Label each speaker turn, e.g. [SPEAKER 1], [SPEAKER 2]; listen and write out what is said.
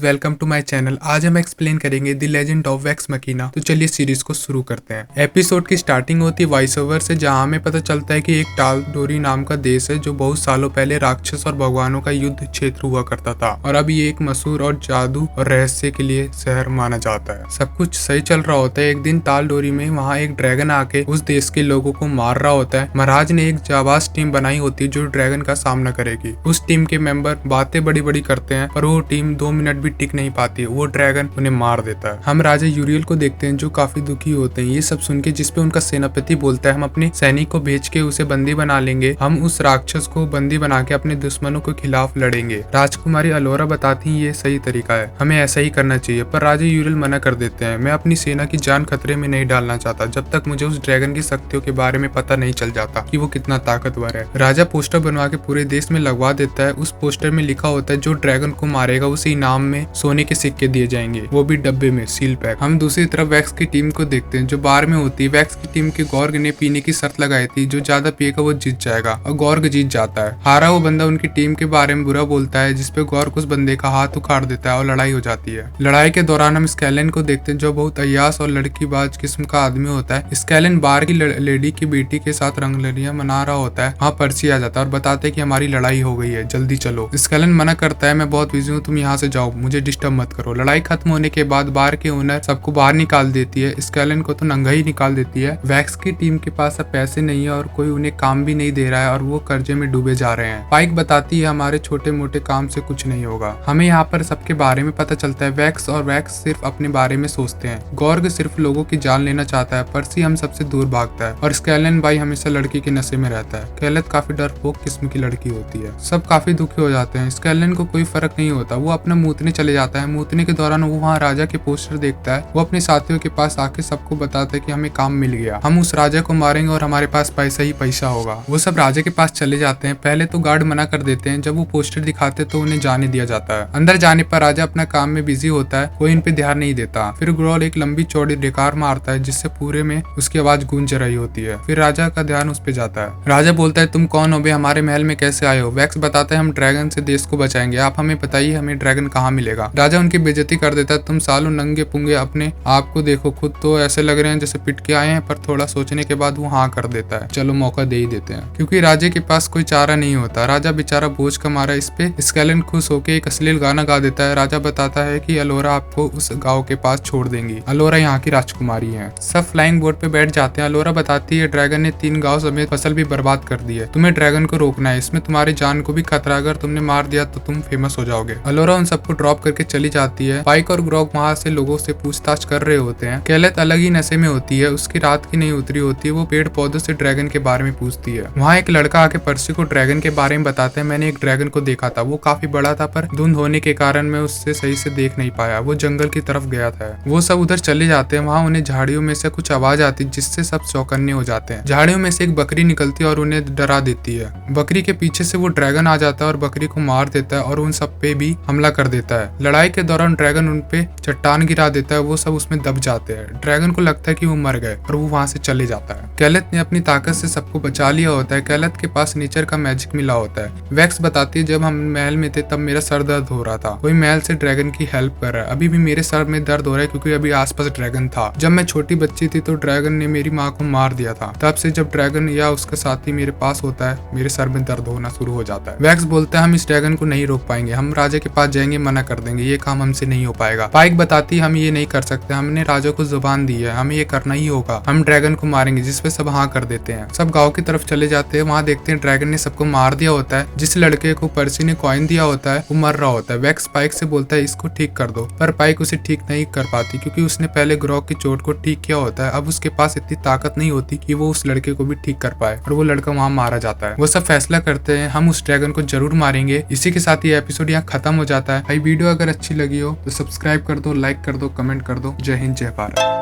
[SPEAKER 1] Welcome to my channel. आज हम explain करेंगे द लेजेंड ऑफ वैक्स मकीना। तो चलिए सीरीज को शुरू करते हैं। एपिसोड की स्टार्टिंग होती है वॉइस ओवर से, जहां हमें पता चलता है कि एक टालडोरी नाम का देश है जो बहुत सालों पहले राक्षस और भगवानों का युद्ध क्षेत्र हुआ करता था और अब ये एक मशहूर और जादू और रहस्य के लिए शहर माना जाता है। सब कुछ सही चल रहा होता है। एक दिन टालडोरी में वहाँ एक ड्रैगन आके उस देश के लोगों को मार रहा होता है। महाराज ने एक जाबाज टीम बनाई होती है जो ड्रैगन का सामना करेगी। उस टीम के मेंबर बातें बड़ी बड़ी करते हैं पर वो टीम 2 मिनट भी टिक नहीं पाती है। वो ड्रैगन उन्हें मार देता है। हम राजा यूरियल को देखते हैं जो काफी दुखी होते हैं ये सब सुन के, जिसपे उनका सेनापति बोलता है हम अपने सैनिक को भेज के उसे बंदी बना लेंगे। हम उस राक्षस को बंदी बना के अपने दुश्मनों के खिलाफ लड़ेंगे। राजकुमारी अलोरा बताती है ये सही तरीका है, हमें ऐसा ही करना चाहिए। पर राजा यूरियल मना कर देते हैं। मैं अपनी सेना की जान खतरे में नहीं डालना चाहता जब तक मुझे उस ड्रैगन की शक्तियों के बारे में पता नहीं चल जाता कि वो कितना ताकतवर है। राजा पोस्टर बनवा के पूरे देश में लगवा देता है। उस पोस्टर में लिखा होता है जो ड्रैगन को मारेगा उसे इनाम में सोने के सिक्के दिए जाएंगे, वो भी डब्बे में सील पैक। हम दूसरी तरफ वैक्स की टीम को देखते हैं जो बार में होती है। वैक्स की टीम के गॉर्ग ने पीने की शर्त लगाई थी, जो ज्यादा पिएगा वो जीत जाएगा और गॉर्ग जीत जाता है। हारा वो बंदा उनकी टीम के बारे में बुरा बोलता है, जिसपे गॉर्ग उस बंदे का हाथ उखाड़ देता है और लड़ाई हो जाती है। लड़ाई के दौरान हम स्कैलन को देखते हैं जो बहुत अय्यास और लड़कीबाज किस्म का आदमी होता है। स्कैलन बार की लेडी की बेटी के साथ रंगलियां मना रहा होता है। वहाँ पर्ची आ जाता है और बताते हैं कि हमारी लड़ाई हो गई है, जल्दी चलो। स्कैलन मना करता है, मैं बहुत बिजी हूँ, तुम यहाँ से जाओ, मुझे डिस्टर्ब मत करो। लड़ाई खत्म होने के बाद बार के ओनर सबको बाहर निकाल देती है। स्कैलन को तो नंगा ही निकाल देती है। वैक्स की टीम के पास अब पैसे नहीं है और कोई उन्हें काम भी नहीं दे रहा है और वो कर्जे में डूबे जा रहे हैं। पाइक बताती है हमारे छोटे मोटे काम से कुछ नहीं होगा। हमें यहाँ पर सबके बारे में पता चलता है। वैक्स सिर्फ अपने बारे में सोचते हैं। गॉर्ग सिर्फ लोगों की जान लेना चाहता है। पर्सी हम सबसे दूर भागता है और स्कैलन भाई हमेशा लड़की के नशे में रहता है। कैलत काफी डरपोक किस्म की लड़की होती है। सब काफी दुखी हो जाते हैं। स्कैलन को कोई फर्क नहीं होता, वो अपना मूतने चले जाता है। मूतने के दौरान वो वहाँ राजा के पोस्टर देखता है। वो अपने साथियों के पास आके सबको बताता है कि हमें काम मिल गया, हम उस राजा को मारेंगे और हमारे पास पैसा ही पैसा होगा। वो सब राजा के पास चले जाते हैं। पहले तो गार्ड मना कर देते हैं, जब वो पोस्टर दिखाते तो उन्हें जाने दिया जाता है। अंदर जाने पर राजा अपना काम में बिजी होता है, कोई इन पे ध्यान नहीं देता। फिर ग्रोल एक लंबी चौड़ी डेकार मारता है जिससे पूरे में उसकी आवाज गूंज रही होती है। फिर राजा का ध्यान उस पे जाता है। राजा बोलता है तुम कौन हो बे, हमारे महल में कैसे आए हो? वैक्स बताता है हम ड्रैगन से देश को बचाएंगे, आप हमें बताइए हमें ड्रैगन कहाँ मिलेगा। राजा उनकी बेइज्जती कर देता है, तुम सालों नंगे पुंगे अपने आप को देखो, खुद तो ऐसे लग रहे हैं जैसे पिट के आए हैं। पर थोड़ा सोचने के बाद वो हाँ कर देता है, चलो मौका दे ही देते हैं, क्योंकि राजे के पास कोई चारा नहीं होता। राजा बेचारा बोझ का मारा। इस पे स्कैलन खुश होके एक अश्लील गाना गा देता है। राजा बताता है कि अलोरा आपको उस गांव के पास छोड़ देंगी, अलोरा यहाँ की राजकुमारी है। सब फ्लाइंग बोर्ड पे बैठ जाते हैं। अलोरा बताती है ड्रैगन ने 3 गाँव समेत फसल भी बर्बाद कर दी है, तुम्हें ड्रैगन को रोकना है, इसमें तुम्हारी जान को भी खतरा, अगर तुमने मार दिया तो तुम फेमस हो जाओगे। अलोरा उन सबको ड्रॉप करके चली जाती है। पाइक और ग्रॉग वहाँ से लोगों से पूछताछ कर रहे होते हैं। कैलत अलग ही नशे में होती है, उसकी रात की नहीं उतरी होती है। वो पेड़ पौधों से ड्रैगन के बारे में पूछती है। वहाँ एक लड़का आके पर्सी को ड्रैगन के बारे में बताता है, मैंने एक ड्रैगन को देखा था, वो काफी बड़ा था पर धुंध होने के कारण मैं उससे सही से देख नहीं पाया, वो जंगल की तरफ गया था। वो सब उधर चले जाते हैं। वहाँ उन्हें झाड़ियों में से कुछ आवाज आती है जिससे सब चौकन्ने हो जाते हैं। झाड़ियों में से एक बकरी निकलती है और उन्हें डरा देती है। बकरी के पीछे से वो ड्रैगन आ जाता है और बकरी को मार देता है और उन सब पे भी हमला कर देता है। लड़ाई के दौरान ड्रैगन उन पे चट्टान गिरा देता है, वो सब उसमें दब जाते हैं। ड्रैगन को लगता है कि वो मर गए और वो वहाँ से चले जाता है। कैलत ने अपनी ताकत से सबको बचा लिया होता है। कैलत के पास नेचर का मैजिक मिला होता है। वैक्स बताती है जब हम महल में थे तब मेरा सर दर्द हो रहा था, कोई महल से ड्रैगन की हेल्प कर रहा है। अभी भी मेरे सर में दर्द हो रहा है क्योंकि अभी आसपास ड्रैगन था। जब मैं छोटी बच्ची थी तो ड्रैगन ने मेरी माँ को मार दिया था, तब से जब ड्रैगन या उसका साथी मेरे पास होता है मेरे सर में दर्द होना शुरू हो जाता है। वैक्स बोलता है हम इस ड्रैगन को नहीं रोक पाएंगे, हम राजा के पास जाएंगे, मना कर देंगे, ये काम हमसे नहीं हो पाएगा। पाइक बताती है हम ये नहीं कर सकते, हमने राजा को जुबान दी है, हमें ये करना ही होगा, हम ड्रैगन को मारेंगे। जिसपे सब हाँ कर देते हैं। सब गाँव की तरफ चले जाते हैं। वहाँ देखते हैं ड्रैगन ने सबको मार दिया होता है। जिस लड़के को पर्सी ने कॉइन दिया होता है वो मर रहा होता है। वैक्स पाइक से बोलता है इसको ठीक कर दो, पर पाइक उसे ठीक नहीं कर पाती क्योंकि उसने पहले ग्रॉग की चोट को ठीक किया होता है। अब उसके पास इतनी ताकत नहीं होती कि वो उस लड़के को भी ठीक कर पाए और वो लड़का वहाँ मारा जाता है। वो सब फैसला करते हैं हम उस ड्रैगन को जरूर मारेंगे। इसी के साथ ये एपिसोड यहाँ खत्म हो जाता है। भाई वीडियो अगर अच्छी लगी हो तो सब्सक्राइब कर दो, लाइक कर दो, कमेंट कर दो। जय हिंद, जय भारत।